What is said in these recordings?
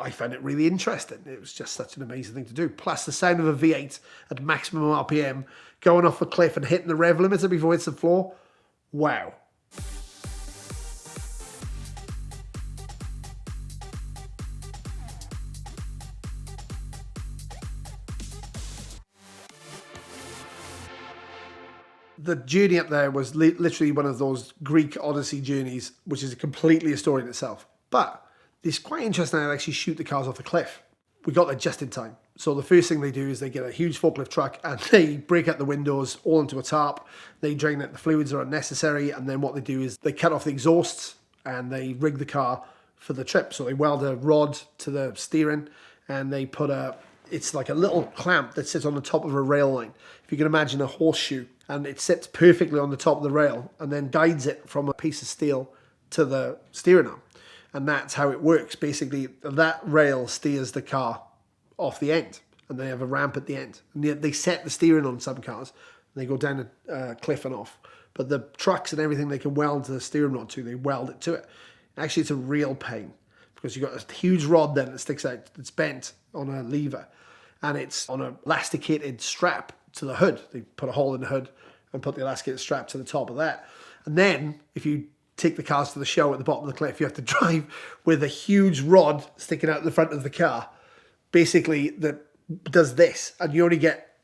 I found it really interesting. It was just such an amazing thing to do. Plus the sound of a V8 at maximum RPM going off a cliff and hitting the rev limiter before it hits the floor. Wow. The journey up there was literally one of those Greek Odyssey journeys, which is completely a story in itself. But it's quite interesting how they actually shoot the cars off the cliff. We got there just in time. So the first thing they do is they get a huge forklift truck and they break out the windows all into a tarp. They drain out the fluids that are unnecessary. And then what they do is they cut off the exhausts and they rig the car for the trip. So they weld a rod to the steering and they put it's like a little clamp that sits on the top of a rail line. If you can imagine a horseshoe, and it sits perfectly on the top of the rail and then guides it from a piece of steel to the steering arm. And that's how it works. Basically, that rail steers the car off the end, and they have a ramp at the end. And they set the steering on some cars, and they go down a cliff and off. But the trucks and everything they can weld the steering rod to, they weld it to it. Actually, it's a real pain because you've got a huge rod then that sticks out, that's bent on a lever, and it's on a elasticated strap to the hood. They put a hole in the hood and put the elasticated strap to the top of that. And then if you take the cars to the show at the bottom of the cliff, you have to drive with a huge rod sticking out the front of the car, basically that does this, and you only get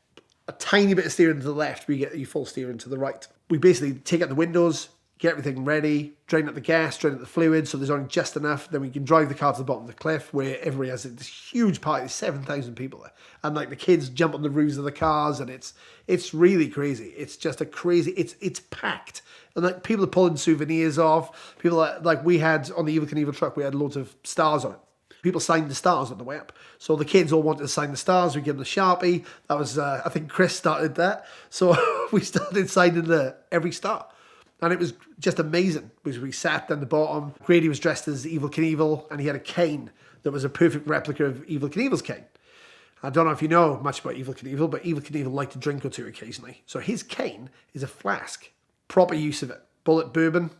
a tiny bit of steering to the left, but you get your full steering to the right. We basically take out the windows, get everything ready, drain out the gas, drain out the fluid, so there's only just enough. Then we can drive the car to the bottom of the cliff where everybody has this huge party. There's 7,000 people there. And like the kids jump on the roofs of the cars, and it's really crazy. It's just a crazy, it's packed. And like people are pulling souvenirs off. People like we had on the Evel Knievel truck, we had loads of stars on it. People signed the stars on the way up. So the kids all wanted to sign the stars. We give them the Sharpie. That was, I think Chris started that. So we started signing every star. And it was just amazing because we sat down the bottom. Grady was dressed as Evel Knievel and he had a cane that was a perfect replica of Evel Knievel's cane. I don't know if you know much about Evel Knievel, but Evel Knievel liked to drink or two occasionally. So his cane is a flask. Proper use of it. Bullet bourbon,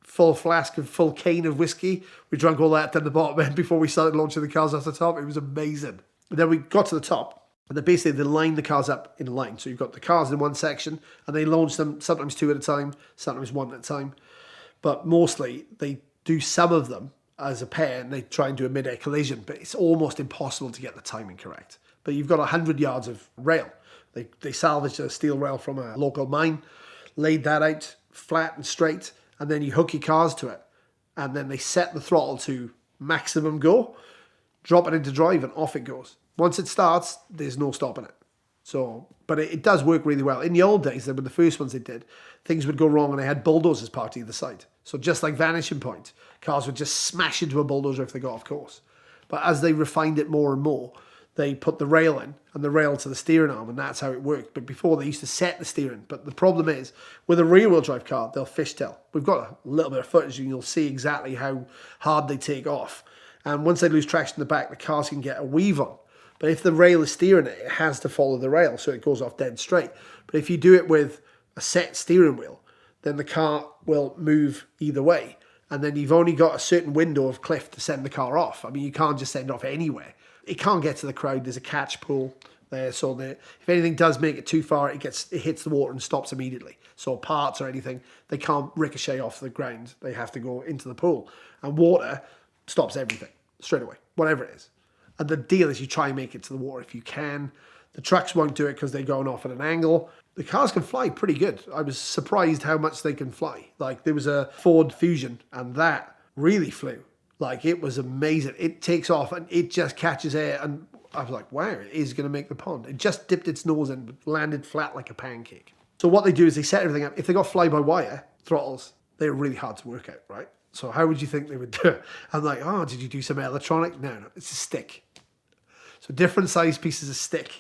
full flask of full cane of whiskey. We drank all that down the bottom end before we started launching the cars off the top. It was amazing. And then we got to the top. And they line the cars up in a line. So you've got the cars in one section and they launch them sometimes two at a time, sometimes one at a time. But mostly they do some of them as a pair and they try and do a mid-air collision, but it's almost impossible to get the timing correct. But you've got 100 yards of rail. They salvaged a steel rail from a local mine, laid that out flat and straight, and then you hook your cars to it. And then they set the throttle to maximum go, drop it into drive and off it goes. Once it starts, there's no stopping it. So, but it does work really well. In the old days, when the first ones they did, things would go wrong and they had bulldozers parked either side. So just like Vanishing Point, cars would just smash into a bulldozer if they got off course. But as they refined it more and more, they put the rail in and the rail to the steering arm, and that's how it worked. But before, they used to set the steering. But the problem is, with a rear-wheel drive car, they'll fishtail. We've got a little bit of footage and you'll see exactly how hard they take off. And once they lose traction in the back, the cars can get a weave on. But if the rail is steering it, it has to follow the rail, so it goes off dead straight. But if you do it with a set steering wheel, then the car will move either way. And then you've only got a certain window of cliff to send the car off. I mean, you can't just send it off anywhere. It can't get to the crowd. There's a catch pool there, so if anything does make it too far, it hits the water and stops immediately. So parts or anything, they can't ricochet off the ground. They have to go into the pool. And water stops everything straight away, whatever it is. And the deal is you try and make it to the water if you can. The trucks won't do it because they're going off at an angle. The cars can fly pretty good. I was surprised how much they can fly. Like there was a Ford Fusion and that really flew. Like it was amazing. It takes off and it just catches air. And I was like, wow, it is going to make the pond. It just dipped its nose in, but landed flat like a pancake. So what they do is they set everything up. If they got fly-by-wire throttles, they're really hard to work out, right? So how would you think they would do it? I'm like, oh, did you do some electronic? No, it's a stick. So different size pieces of stick.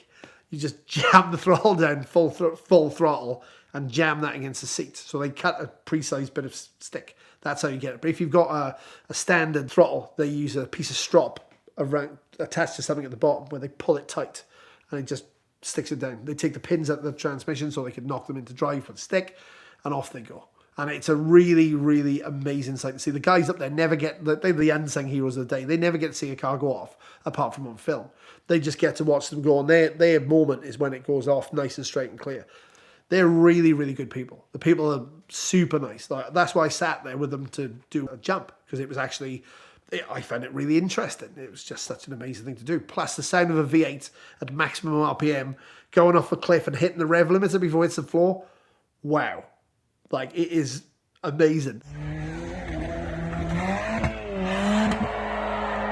You just jam the throttle down full throttle and jam that against the seat. So they cut a precise bit of stick. That's how you get it. But if you've got a standard throttle, they use a piece of strop attached to something at the bottom where they pull it tight and it just sticks it down. They take the pins out of the transmission so they can knock them into drive with a stick and off they go. And it's a really, really amazing sight to see. The guys up there never get, they're the unsung heroes of the day. They never get to see a car go off, apart from on film. They just get to watch them go, and their moment is when it goes off nice and straight and clear. They're really, really good people. The people are super nice. That's why I sat there with them to do a jump, because it was actually, I found it really interesting. It was just such an amazing thing to do. Plus the sound of a V8 at maximum RPM going off a cliff and hitting the rev limiter before it hits the floor. Wow. Like, it is amazing.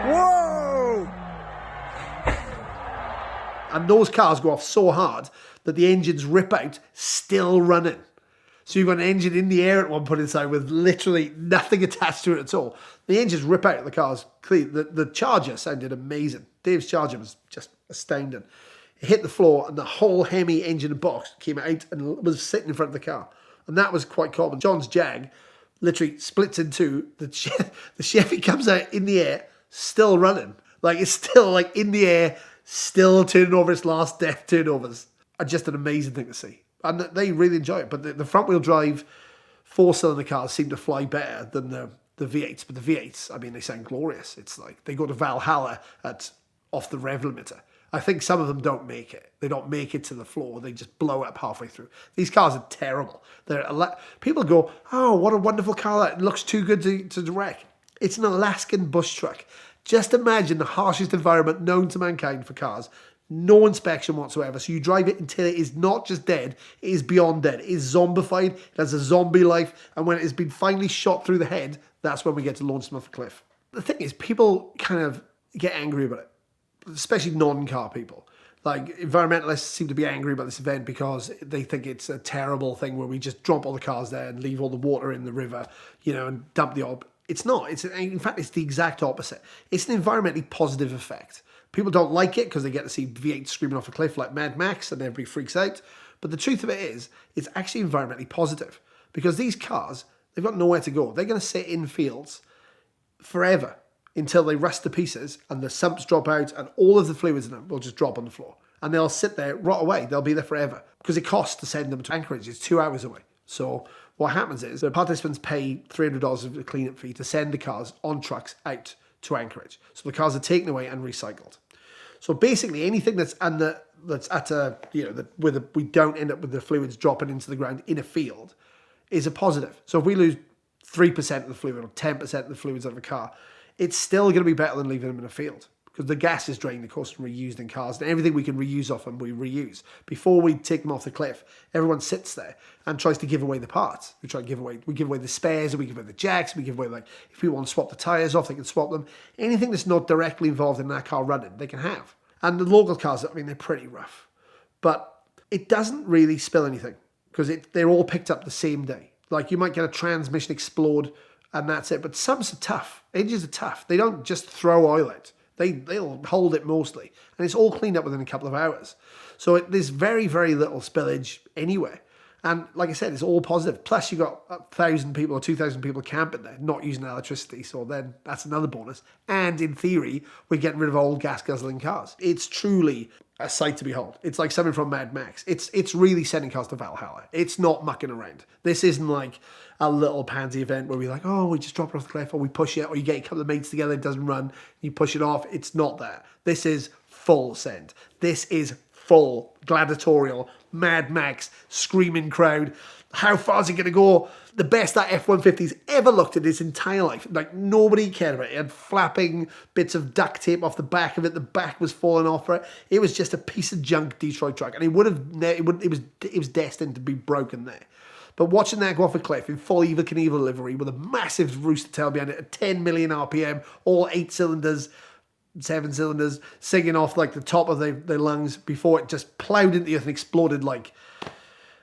Whoa! And those cars go off so hard that the engines rip out, still running. So you've got an engine in the air at one point inside with literally nothing attached to it at all. The engines rip out, the car's clean. The Charger sounded amazing. Dave's Charger was just astounding. It hit the floor and the whole Hemi engine and box came out and was sitting in front of the car. And that was quite common. John's Jag literally splits in two. The Chevy comes out in the air, still running. Like, it's still like in the air, still turning over its last death turnovers. Just an amazing thing to see. And they really enjoy it. But the front wheel drive 4-cylinder cars seem to fly better than the V8s. But the V8s, I mean, they sound glorious. It's like they go to Valhalla off the rev limiter. I think some of them don't make it. They don't make it to the floor. They just blow up halfway through. These cars are terrible. People go, oh, what a wonderful car. That looks too good to wreck. It's an Alaskan bush truck. Just imagine the harshest environment known to mankind for cars. No inspection whatsoever. So you drive it until it is not just dead, it is beyond dead. It is zombified. It has a zombie life. And when it has been finally shot through the head, that's when we get to launch them off a cliff. The thing is, people kind of get angry about it. Especially non-car people. Like, environmentalists seem to be angry about this event because they think it's a terrible thing where we just drop all the cars there and leave all the water in the river, and dump the oil. It's not. In fact, it's the exact opposite. It's an environmentally positive effect. People don't like it because they get to see V8 screaming off a cliff like Mad Max and everybody freaks out. But the truth of it is, it's actually environmentally positive because these cars, they've got nowhere to go. They're going to sit in fields forever, until they rust to pieces and the sumps drop out and all of the fluids in them will just drop on the floor. And they'll sit there, rot away. They'll be there forever. Because it costs to send them to Anchorage. It's 2 hours away. So what happens is the participants pay $300 of the cleanup fee to send the cars on trucks out to Anchorage. So the cars are taken away and recycled. So basically anything that's at a, we don't end up with the fluids dropping into the ground in a field is a positive. So if we lose 3% of the fluid or 10% of the fluids out of a car, it's still going to be better than leaving them in a field because the gas is drained, of course, and reused in cars. And everything we can reuse off them, we reuse. Before we take them off the cliff, everyone sits there and tries to give away the parts. We give away the spares, we give away the jacks, we give away, like, if people want to swap the tyres off, they can swap them. Anything that's not directly involved in that car running, they can have. And the local cars, I mean, they're pretty rough. But it doesn't really spill anything because they're all picked up the same day. Like, you might get a transmission explode and that's it. But subs are tough. Engines are tough. They don't just throw oil out. They'll hold it mostly. And it's all cleaned up within a couple of hours. So there's very, very little spillage anyway. And like I said, it's all positive. Plus you got 1,000 people or 2,000 people camping there, not using electricity. So then that's another bonus. And in theory, we're getting rid of old gas guzzling cars. It's truly a sight to behold. It's like something from Mad Max. It's really sending cars to Valhalla. It's not mucking around. This isn't like a little pansy event where we're like, oh, we just drop it off the cliff, or we push it, or you get a couple of mates together, it doesn't run, you push it off. It's not that. This is full send. This is full gladiatorial Mad Max screaming crowd. How far is it going to go? The best that F-150's ever looked in its entire life. Like, nobody cared about it. It had flapping bits of duct tape off the back of it. The back was falling off for it. It was just a piece of junk Detroit truck, and it was destined to be broken there. But watching that go off a cliff in full Evel Knievel livery with a massive rooster tail behind it, at 10 million RPM, all 8 cylinders, 7 cylinders, singing off like the top of their lungs before it just ploughed into the earth and exploded like,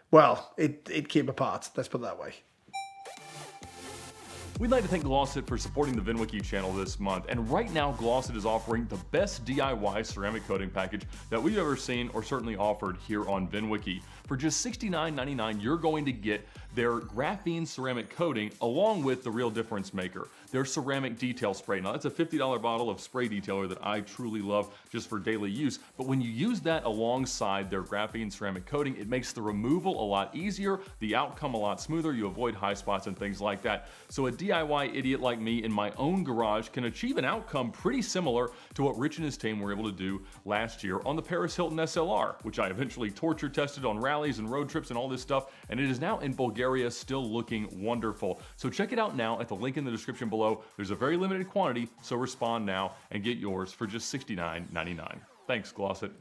well, it came apart. Let's put it that way. We'd like to thank Glossit for supporting the VinWiki channel this month, and right now Glossit is offering the best DIY ceramic coating package that we've ever seen or certainly offered here on VinWiki. For just $69.99, you're going to get their graphene ceramic coating along with the Real Difference Maker, their ceramic detail spray. Now that's a $50 bottle of spray detailer that I truly love just for daily use, but when you use that alongside their graphene ceramic coating, it makes the removal a lot easier, the outcome a lot smoother, you avoid high spots and things like that. So a DIY idiot like me in my own garage can achieve an outcome pretty similar to what Rich and his team were able to do last year on the Paris Hilton SLR, which I eventually torture tested on rallies and road trips and all this stuff, and it is now in Bulgaria, still looking wonderful. So check it out now at the link in the description below. There's a very limited quantity, so respond now and get yours for just $69.99. Thanks, Glossit.